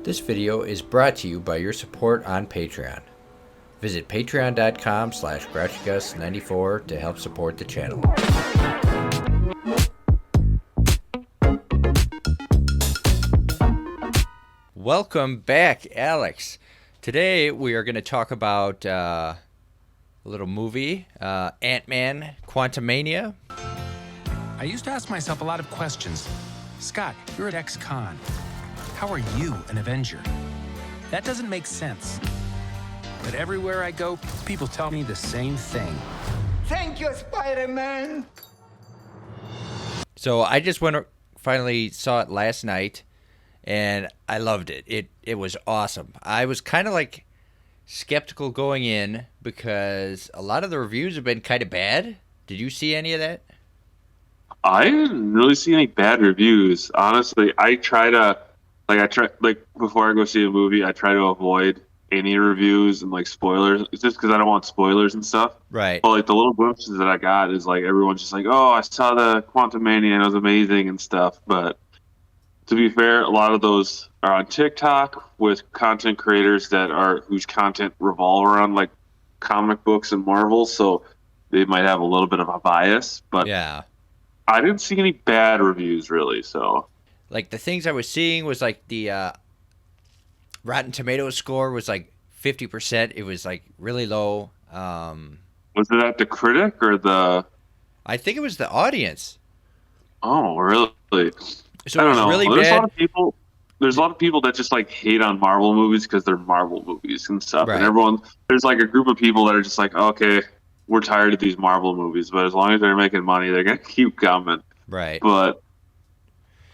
This video is brought to you by your support on Patreon. Visit patreon.com/grouchygus94 to help support the channel. Welcome back, Alex. Today we are going to talk about a little movie, Antman, Quantumania. I used to ask myself a lot of questions. Scott, you're at ex-con. How are you an Avenger? That doesn't make sense. But everywhere I go, people tell me the same thing. Thank you, Spider-Man! So I just finally saw it last night, and I loved it. It was awesome. I was kind of like skeptical going in because a lot of the reviews have been kind of bad. Did you see any of that? I didn't really see any bad reviews. Honestly, I try before I go see a movie, I try to avoid any reviews and like spoilers. It's just because I don't want spoilers and stuff. Right. But like the little glimpses that I got is like everyone's just like, "Oh, I saw the Quantumania and it was amazing and stuff." But to be fair, a lot of those are on TikTok with content creators whose content revolve around like comic books and Marvel, so they might have a little bit of a bias. But yeah. I didn't see any bad reviews, really, so... Like, the things I was seeing was, like, the Rotten Tomatoes score was, like, 50%. It was, like, really low. Was it at the critic or the... I think it was the audience. Oh, really? So I don't know. Really there's bad. There's a lot of people that just, like, hate on Marvel movies because they're Marvel movies and stuff. Right. And there's, like, a group of people that are just like, okay... We're tired of these Marvel movies, but as long as they're making money, they're gonna keep coming. Right. But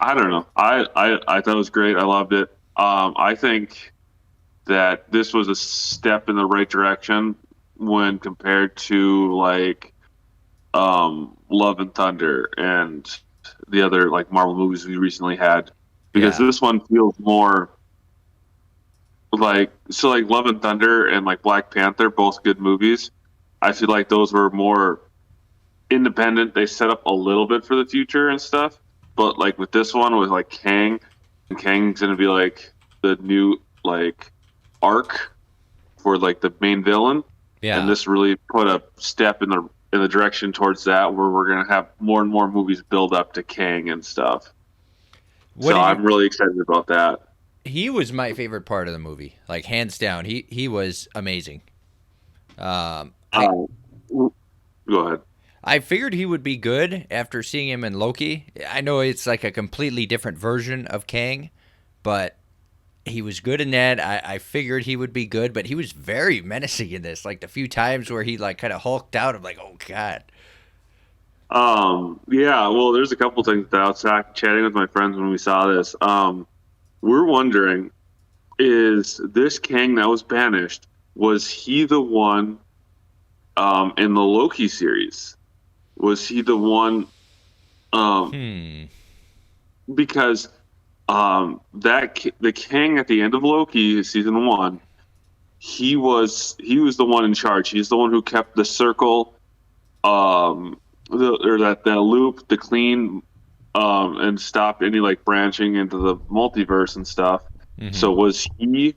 I don't know. I thought it was great. I loved it. I think that this was a step in the right direction when compared to like Love and Thunder and the other like Marvel movies we recently had, because this one feels more like Love and Thunder and like Black Panther, both good movies. I feel like those were more independent. They set up a little bit for the future and stuff. But like with this one, with like Kang's gonna be like the new like arc for like the main villain. Yeah. And this really put a step in the direction towards that, where we're gonna have more and more movies build up to Kang and stuff. I'm really excited about that. He was my favorite part of the movie, like hands down. He was amazing. Go ahead. I figured he would be good after seeing him in Loki. I know it's like a completely different version of Kang, but he was good in that. I figured he would be good, but he was very menacing in this. Like the few times where he like kind of hulked out, I'm like, oh god. Yeah. Well, there's a couple things that I was chatting with my friends when we saw this. We're wondering, is this Kang that was banished? Was he the one? In the Loki series, was he the one? Because the Kang at the end of Loki season 1, he was the one in charge. He's the one who kept the circle, that loop, the clean, and stopped any like branching into the multiverse and stuff. Mm-hmm. So was he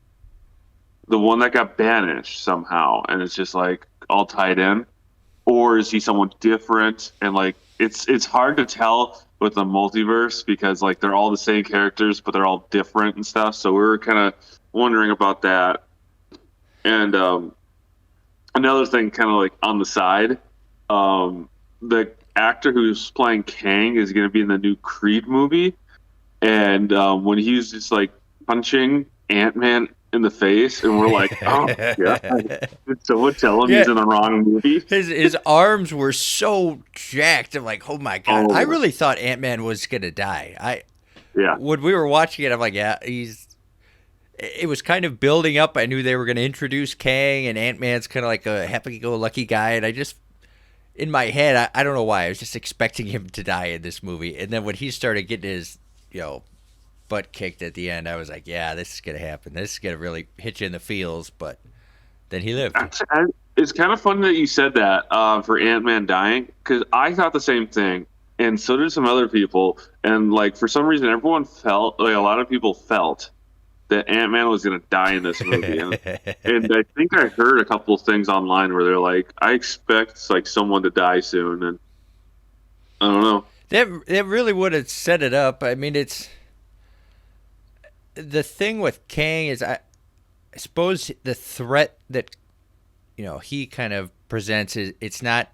the one that got banished somehow, and it's just like all tied in, or is he someone different? And like it's hard to tell with the multiverse because like they're all the same characters but they're all different and stuff, so we were kind of wondering about that. And another thing kind of like on the side, the actor who's playing Kang is going to be in the new Creed movie, and when he's just like punching Ant-Man in the face, and we're like, oh god, did someone tell him he's in the wrong movie? His arms were so jacked. I'm like, oh my god. I really thought Ant-Man was gonna die. When we were watching it, I'm like, yeah, it was kind of building up. I knew they were gonna introduce Kang, and Ant-Man's kind of like a happy-go-lucky guy, and I just, in my head, I don't know why, I was just expecting him to die in this movie. And then when he started getting his butt kicked at the end, I was like, yeah, this is gonna happen. This is gonna really hit you in the feels. But then he lived. It's kind of funny that you said that for Ant-Man dying, because I thought the same thing, and so did some other people. And like for some reason, everyone felt like a lot of people felt that Ant-Man was going to die in this movie. And I think I heard a couple of things online where they're like, I expect like someone to die soon. And I don't know. That really would have set it up. I mean, it's the thing with Kang is I suppose the threat that he kind of presents is it's not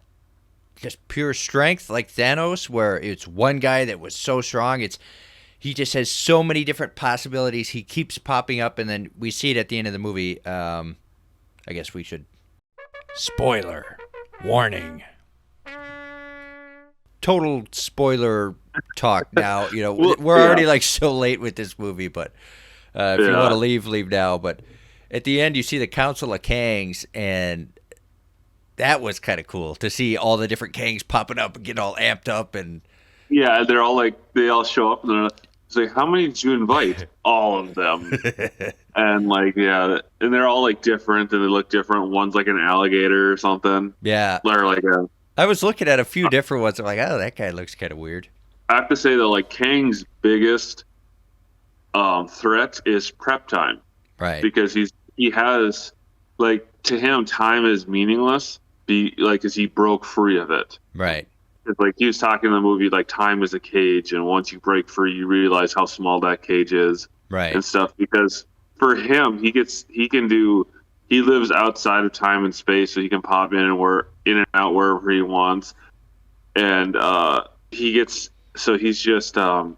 just pure strength like Thanos, where it's one guy that was so strong. He just has so many different possibilities. He keeps popping up, and then we see it at the end of the movie. I guess we should. Spoiler warning. Total spoiler talk now. We're already like so late with this movie, but if you want to leave now. But at the end, you see the Council of Kangs, and that was kind of cool to see all the different Kangs popping up and getting all amped up. And yeah, they're all like, they all show up, and they're like, how many did you invite? All of them. And like, yeah, and they're all like different, and they look different. One's like an alligator or something. Yeah. Or like I was looking at a few different ones. I'm like, oh, that guy looks kind of weird. I have to say that like Kang's biggest threat is prep time, right? Because he has like, to him time is meaningless. Because he broke free of it, right? It's like he was talking in the movie like time is a cage, and once you break free, you realize how small that cage is, right? And stuff. Because for him, he lives outside of time and space, so he can pop in and out wherever he wants, and he's just as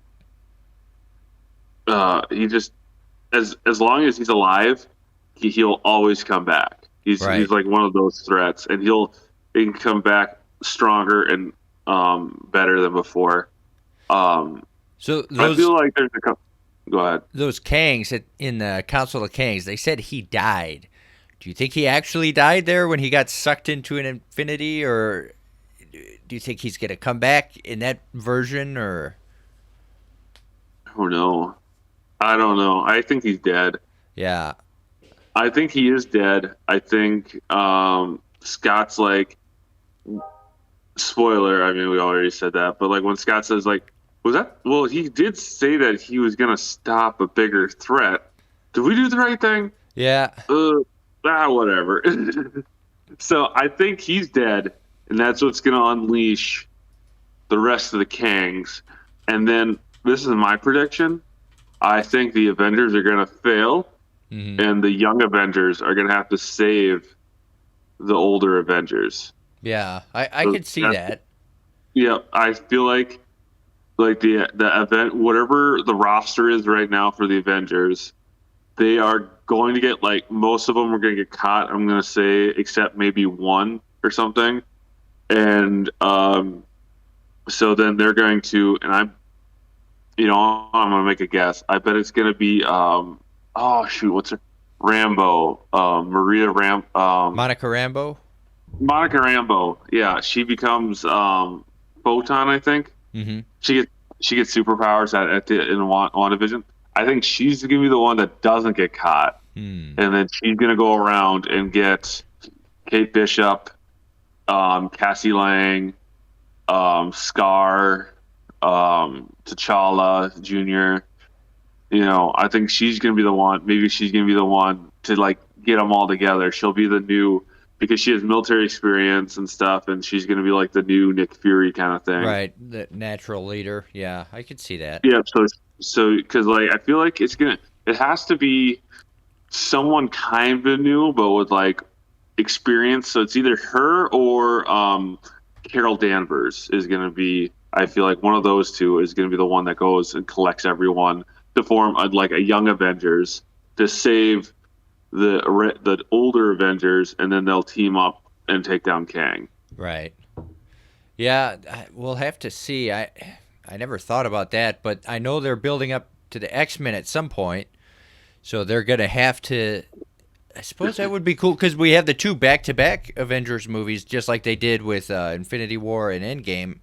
long as he's alive, he'll always come back. He's like one of those threats, and he can come back stronger and better than before. I feel like there's a couple. Go ahead. Those Kangs in the Council of Kangs, they said he died. Do you think he actually died there when he got sucked into an infinity, or do you think he's going to come back in that version, or? Oh no, I don't know. I think he's dead. Yeah. I think he is dead. I think Scott's like, spoiler, I mean, we already said that, but like when Scott says like, he did say that he was going to stop a bigger threat. Did we do the right thing? Yeah. Whatever. So I think he's dead, and that's what's going to unleash the rest of the Kangs. And then this is my prediction. I think the Avengers are going to fail. Mm-hmm. And the young Avengers are going to have to save the older Avengers. Yeah, I could see that. Yeah, I feel like the event, whatever the roster is right now for the Avengers, they are going to get, like, most of them are going to get caught, I'm going to say, except maybe one or something. And so then they're going to, and I'm going to make a guess. I bet it's going to be what's her? Rambo, Monica Rambeau. Monica Rambeau, yeah, she becomes Photon, I think. Mm-hmm. She gets superpowers in WandaVision. I think she's gonna be the one that doesn't get caught, and then she's gonna go around and get Kate Bishop, Cassie Lang, Scar, T'Challa Jr. I think she's going to be the one. Maybe she's going to be the one to like get them all together. She'll be the new, because she has military experience and stuff, and she's going to be like the new Nick Fury kind of thing. Right, the natural leader. Yeah, I could see that. Yeah, so because like I feel like it has to be someone kind of new, but with like experience. So it's either her or Carol Danvers is going to be. I feel like one of those two is going to be the one that goes and collects everyone to form like a young Avengers to save the older Avengers, and then they'll team up and take down Kang. Right. Yeah, we'll have to see. I never thought about that, but I know they're building up to the X-Men at some point, so they're going to have to. I suppose that would be cool because we have the two back-to-back Avengers movies, just like they did with Infinity War and Endgame.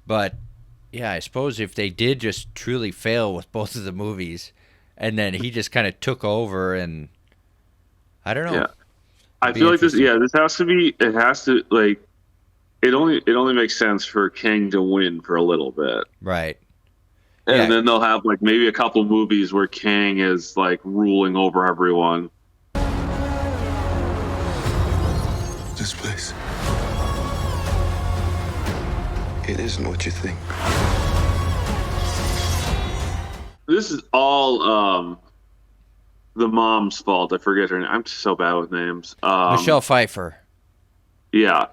But yeah, I suppose if they did just truly fail with both of the movies, and then he just kind of took over, and I don't know. Yeah, I feel like this. Yeah, this has to be. It has to like. It only makes sense for Kang to win for a little bit. Right. And then they'll have like maybe a couple movies where Kang is like ruling over everyone. This place. It isn't what you think. This is all the mom's fault. I forget her name. I'm so bad with names. Michelle Pfeiffer. Yeah.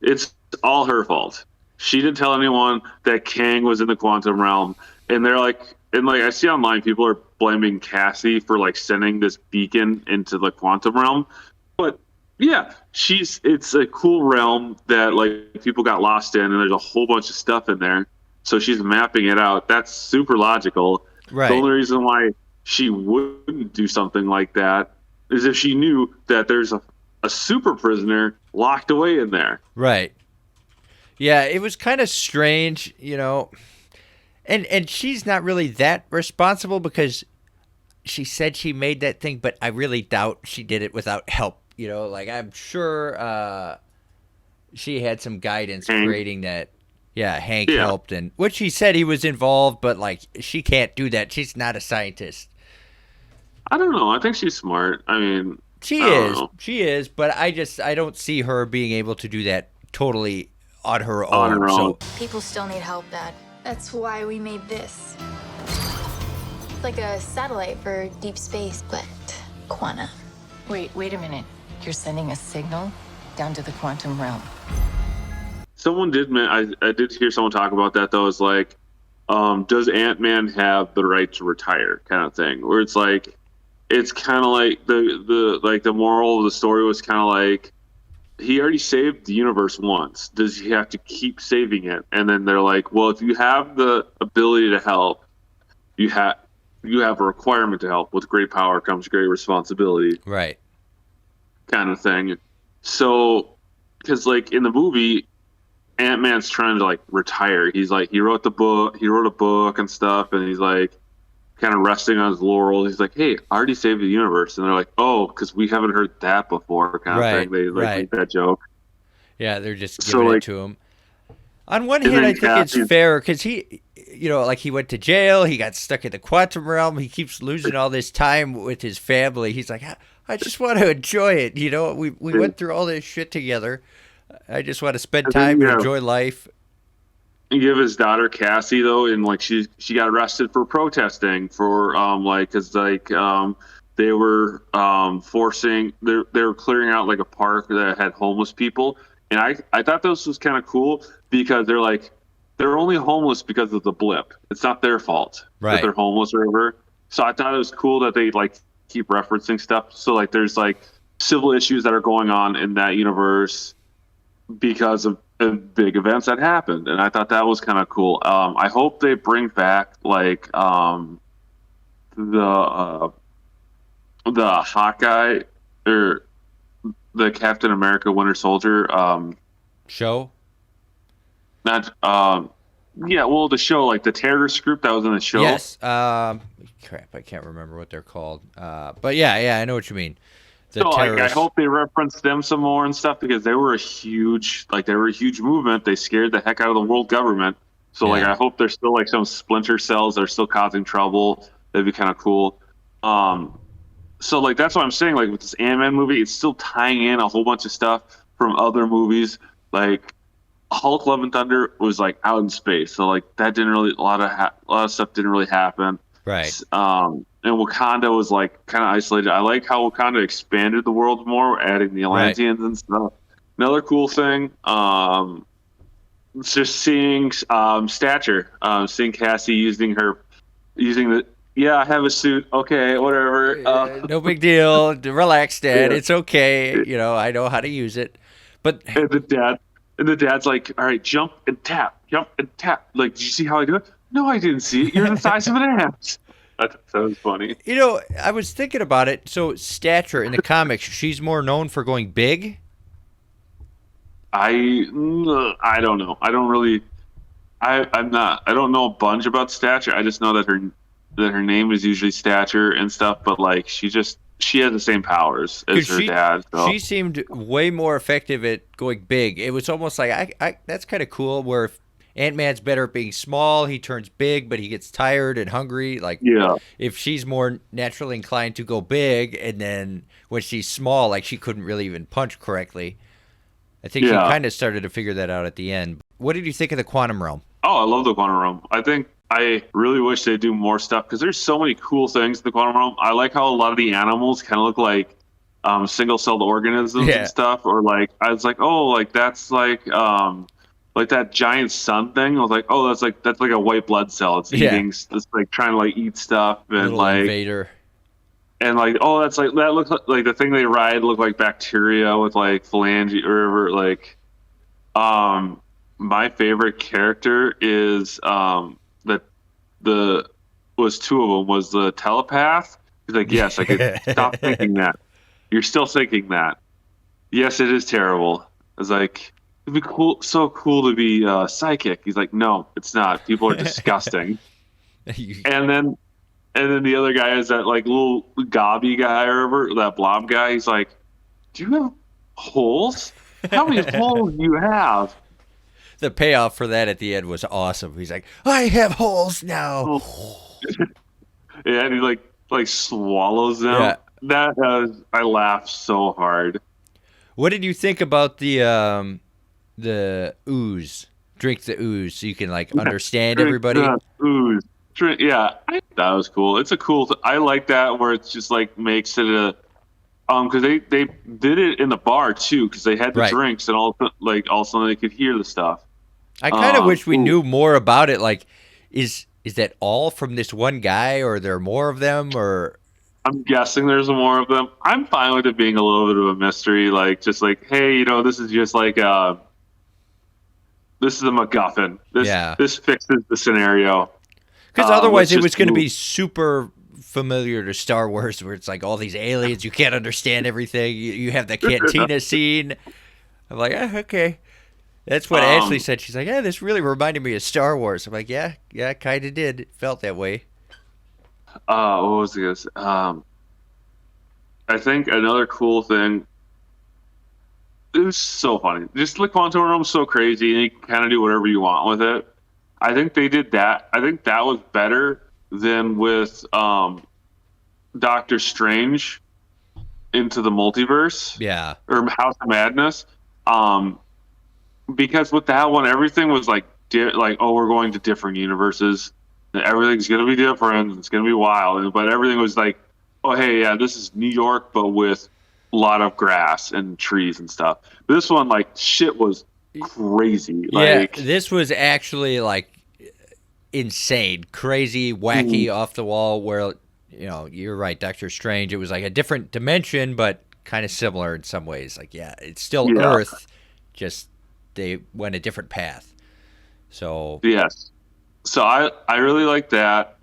It's all her fault. She didn't tell anyone that Kang was in the quantum realm. And they're like, I see online people are blaming Cassie for like sending this beacon into the quantum realm. But yeah, it's a cool realm that like people got lost in, and there's a whole bunch of stuff in there. So she's mapping it out. That's super logical. Right. The only reason why she wouldn't do something like that is if she knew that there's a super prisoner locked away in there. Right. Yeah, it was kind of strange, and she's not really that responsible because she said she made that thing, but I really doubt she did it without help. Like I'm sure she had some guidance creating that. Yeah, Hank helped, and which he said he was involved, but like she can't do that. She's not a scientist. I don't know. I think she's smart. I mean, she is, but I don't see her being able to do that totally on her own. So people still need help, Dad. That's why we made this. It's like a satellite for deep space, but quanta. Wait a minute. You're sending a signal down to the quantum realm. Someone did. I did hear someone talk about that though. Is like, does Antman have the right to retire, kind of thing? Where it's like, it's kind of like the moral of the story was kind of like, he already saved the universe once. Does he have to keep saving it? And then they're like, well, if you have the ability to help, you have a requirement to help. With great power comes great responsibility. Right. Kind of thing. So, because like in the movie, Ant-Man's trying to like retire. He's like, he wrote a book and stuff, and he's like kind of resting on his laurels. He's like, hey, I already saved the universe. And they're like, oh, because we haven't heard that before, kind of thing. They make that joke. Yeah, they're just giving it to him. On one hand, I think it's fair because he, like he went to jail. He got stuck in the quantum realm. He keeps losing all this time with his family. He's like, I just want to enjoy it. We went through all this shit together. I just want to spend time and enjoy life. And give his daughter Cassie though, and like she got arrested for protesting for because they were they were clearing out like a park that had homeless people, and I thought this was kind of cool because they're only homeless because of the blip. It's not their fault that they're homeless or whatever. So I thought it was cool that they like keep referencing stuff. So like there's like civil issues that are going on in that universe because of big events that happened, and I thought that was kind of cool. I hope they bring back like the Hawkeye or the Captain America Winter Soldier show. Not the show, like the terrorist group that was in the show. Yes. Crap, I can't remember what they're called. But yeah, I know what you mean. I hope they reference them some more and stuff because they were a huge movement. They scared the heck out of the world government. So I hope there's still like some splinter cells that are still causing trouble. That'd be kind of cool. So like that's what I'm saying. Like with this Ant-Man movie, it's still tying in a whole bunch of stuff from other movies. Like Hulk: Love and Thunder was like out in space, so like that didn't really a lot of stuff didn't really happen. Right. And Wakanda was like kind of isolated. I like how Wakanda expanded the world more, adding the Atlanteans and stuff. Another cool thing, just seeing Stature, seeing Cassie using the I have a suit. Okay, whatever. No big deal. Relax, Dad. Yeah. It's okay. I know how to use it. But and the dad's like, all right, jump and tap. Like, did you see how I do it? No, I didn't see it. You're the size of an ant. That was funny. I was thinking about it. So Stature in the comics, she's more known for going big. I don't know. I don't really. I'm not. I don't know a bunch about Stature. I just know that her name is usually Stature and stuff. But like, she has the same powers as her dad. So. She seemed way more effective at going big. It was almost like I that's kind of cool. Where Ant-Man's better at being small. He turns big, but he gets tired and hungry. Like, Yeah. if she's more naturally inclined to go big, and then when she's small, like she couldn't really even punch correctly. I think she kind of started to figure that out at the end. What did you think of the quantum realm? Oh, I love the quantum realm. I really wish they'd do more stuff because there's so many cool things in the quantum realm. I like how a lot of the animals kind of look like single-celled organisms and stuff. Or like, I was like, oh, like that's like that giant sun thing. I was like, oh, that's like a white blood cell. It's eating, it's like trying to like eat stuff and Little like invader. And like, oh, that's like that looks like the thing they ride look like bacteria with like phalange or whatever. Like, my favorite character is was two of them was the telepath. He's like, yes, I could stop thinking that. You're still thinking that. Yes, it is terrible. I was like, it'd be cool, so cool to be psychic. He's like, no, it's not. People are disgusting. And then the other guy is that like little gobby guy or whatever, that blob guy. He's like, do you have holes? How many holes do you have? The payoff for that at the end was awesome. He's like, I have holes now. Yeah, and he like swallows them. Yeah. That I laughed so hard. What did you think about the ooze? Drink the ooze so you can like understand everybody. Ooze. Yeah, that was cool. It's a cool. I like that where it's just like makes it a because they did it in the bar too because they had the drinks and all like also they could hear the stuff. I kind of wish we knew more about it. Like, is that all from this one guy, or are there more of them? Or I'm guessing there's more of them. I'm fine with it being a little bit of a mystery. Like, just like, hey, this is just like this is a MacGuffin. This fixes the scenario. Because otherwise, it was going to be super familiar to Star Wars, where it's like all these aliens. You can't understand everything. You have the cantina scene. I'm like, okay. That's what Ashley said. She's like, yeah, this really reminded me of Star Wars. I'm like, yeah, it kind of did. It felt that way. What was this? I think another cool thing. It was so funny. Just the quantum realm's so crazy, and you can kind of do whatever you want with it. I think they did that. I think that was better than with Doctor Strange into the multiverse. Yeah. Or House of Madness. Because with that one, everything was like, oh, we're going to different universes. Everything's going to be different. It's going to be wild. But everything was like, oh, hey, yeah, this is New York, but with a lot of grass and trees and stuff. This one, like, shit was crazy. Like, yeah, this was actually, like, insane, crazy, wacky, off the wall, where, you're right, Doctor Strange, it was like a different dimension, but kind of similar in some ways. Like, yeah, it's still Earth, just they went a different path. So yes, so I really like that.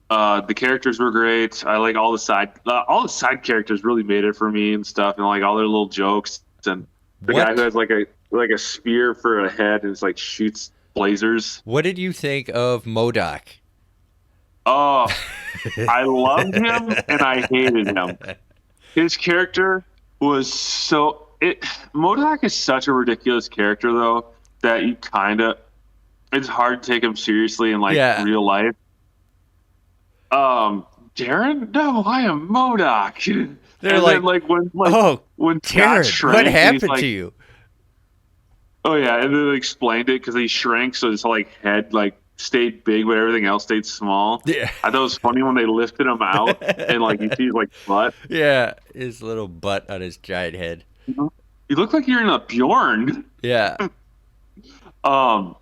The characters were great. I like all the side characters really made it for me and stuff, and like all their little jokes. And the guy who has like a spear for a head and it's like shoots lasers. What did you think of M.O.D.O.K? Oh, I loved him and I hated him. His character was so. M.O.D.O.K is such a ridiculous character, though, that you it's hard to take him seriously in real life. Darren, no, I am M.O.D.O.K. They're like, when Darren, shrank, what happened to you? Oh yeah, and then they explained it because he shrank, so his like head like stayed big, but everything else stayed small. Yeah, I thought it was funny when they lifted him out and like you see his like butt. Yeah, his little butt on his giant head. You look like you're in a Bjorn. Yeah. I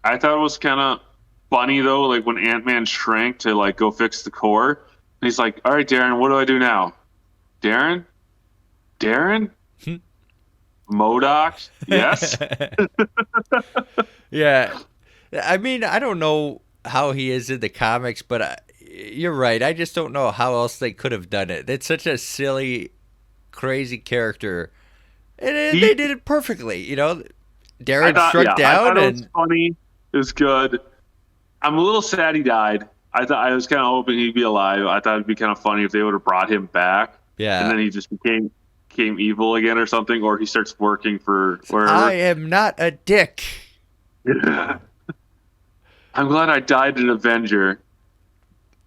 thought it was kind of funny though, like when Ant-Man shrank to like go fix the core. And he's like, "All right, Darren, what do I do now?" Darren, M.O.D.O.K, yes. Yeah, I mean, I don't know how he is in the comics, but you're right. I just don't know how else they could have done it. It's such a silly, crazy character. And they did it perfectly, Darren struck down. It was funny. It was good. I'm a little sad he died. I was kind of hoping he'd be alive. I thought it'd be kind of funny if they would have brought him back. Yeah. And then he just became became evil again or something, or he starts working for wherever. I am not a dick. Yeah. I'm glad I died an Avenger.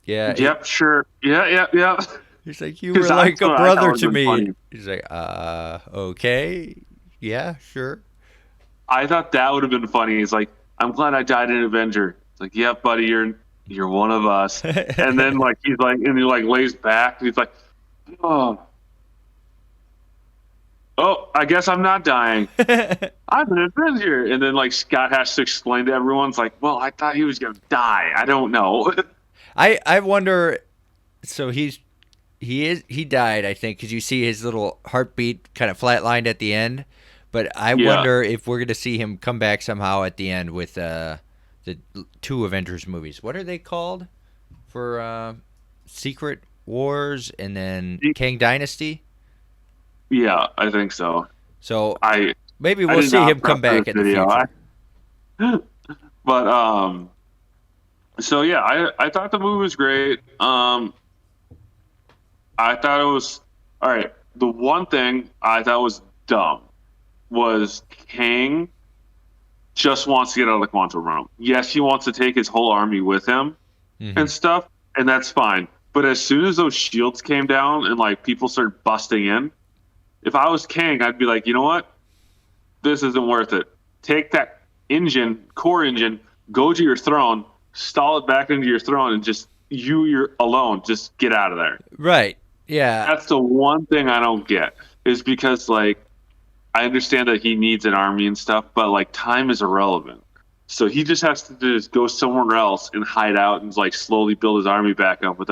Yeah. Yep, sure. Yeah. He's like, you were like a brother to me. Funny. He's like, okay. Yeah, sure. I thought that would have been funny. He's like, I'm glad I died an Avenger. It's like, yeah, buddy, you're one of us. And then like he's like, and he like lays back and he's like, oh, I guess I'm not dying. I'm an Avenger. And then like Scott has to explain to everyone, it's like, well, I thought he was gonna die. I don't know. I wonder. So he died, I think, because you see his little heartbeat kind of flatlined at the end. But I wonder if we're going to see him come back somehow at the end with the 2 Avengers movies. What are they called? For Secret Wars and then Kang Dynasty? Yeah, I think so. So maybe we'll see him come back in the future. But so yeah, I thought the movie was great. I thought it was all right. The one thing I thought was dumb was Kang just wants to get out of the quantum realm. Yes, he wants to take his whole army with him and stuff, and that's fine. But as soon as those shields came down and like people started busting in, if I was Kang, I'd be like, you know what? This isn't worth it. Take that core engine, go to your throne, stall it back into your throne, and just you're alone. Just get out of there. Right. Yeah. That's the one thing I don't get, is because like I understand that he needs an army and stuff, but like time is irrelevant. So he just has to just go somewhere else and hide out and like slowly build his army back up. With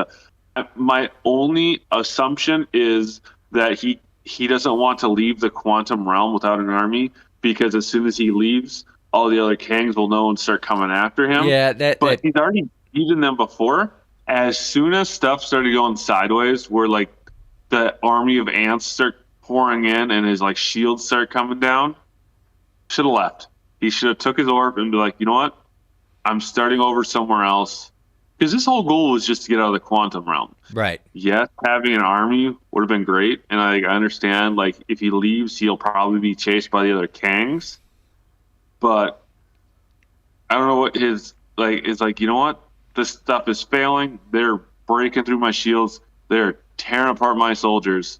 my only assumption is that he doesn't want to leave the quantum realm without an army, because as soon as he leaves, all the other Kangs will know and start coming after him. Yeah, but he's already beaten them before. As soon as stuff started going sideways, where like the army of ants start pouring in and his like shields start coming down, should have left. He should have took his orb and be like, you know what? I'm starting over somewhere else. Because his whole goal was just to get out of the quantum realm. Right. Yes, having an army would have been great. And I understand, like, if he leaves, he'll probably be chased by the other Kangs. But I don't know what his, like, is like, you know what? This stuff is failing. They're breaking through my shields. They're tearing apart my soldiers.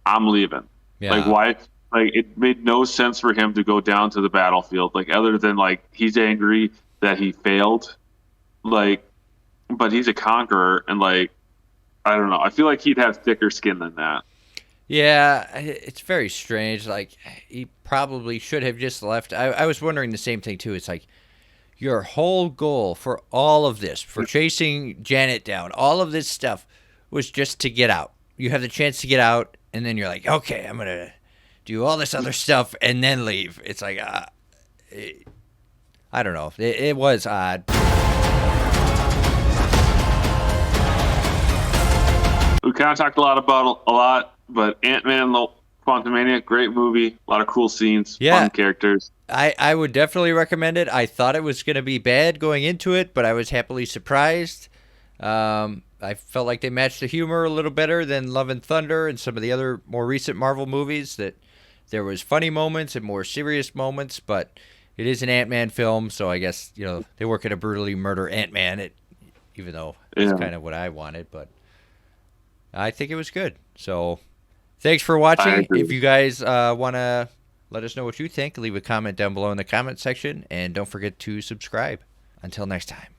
I'm leaving. Yeah. Like, why? Like, it made no sense for him to go down to the battlefield. Like, other than, like, he's angry that he failed. Like, but he's a conqueror, and like, I don't know. I feel like he'd have thicker skin than that. Yeah, it's very strange. Like, he probably should have just left. I was wondering the same thing too. It's like, your whole goal for all of this, for chasing Janet down, all of this stuff was just to get out. You have the chance to get out, and then you're like, okay, I'm gonna do all this other stuff and then leave. It's like, I don't know. It was odd. We kind of talked about a lot, but Antman, Quantumania, great movie. A lot of cool scenes, fun characters. I would definitely recommend it. I thought it was going to be bad going into it, but I was happily surprised. I felt like they matched the humor a little better than Love and Thunder and some of the other more recent Marvel movies. That there was funny moments and more serious moments, but it is an Ant-Man film, so I guess they weren't going to brutally murder Ant-Man, even though it's kind of what I wanted, but I think it was good. So thanks for watching. If you guys want to let us know what you think, leave a comment down below in the comment section, and don't forget to subscribe. Until next time.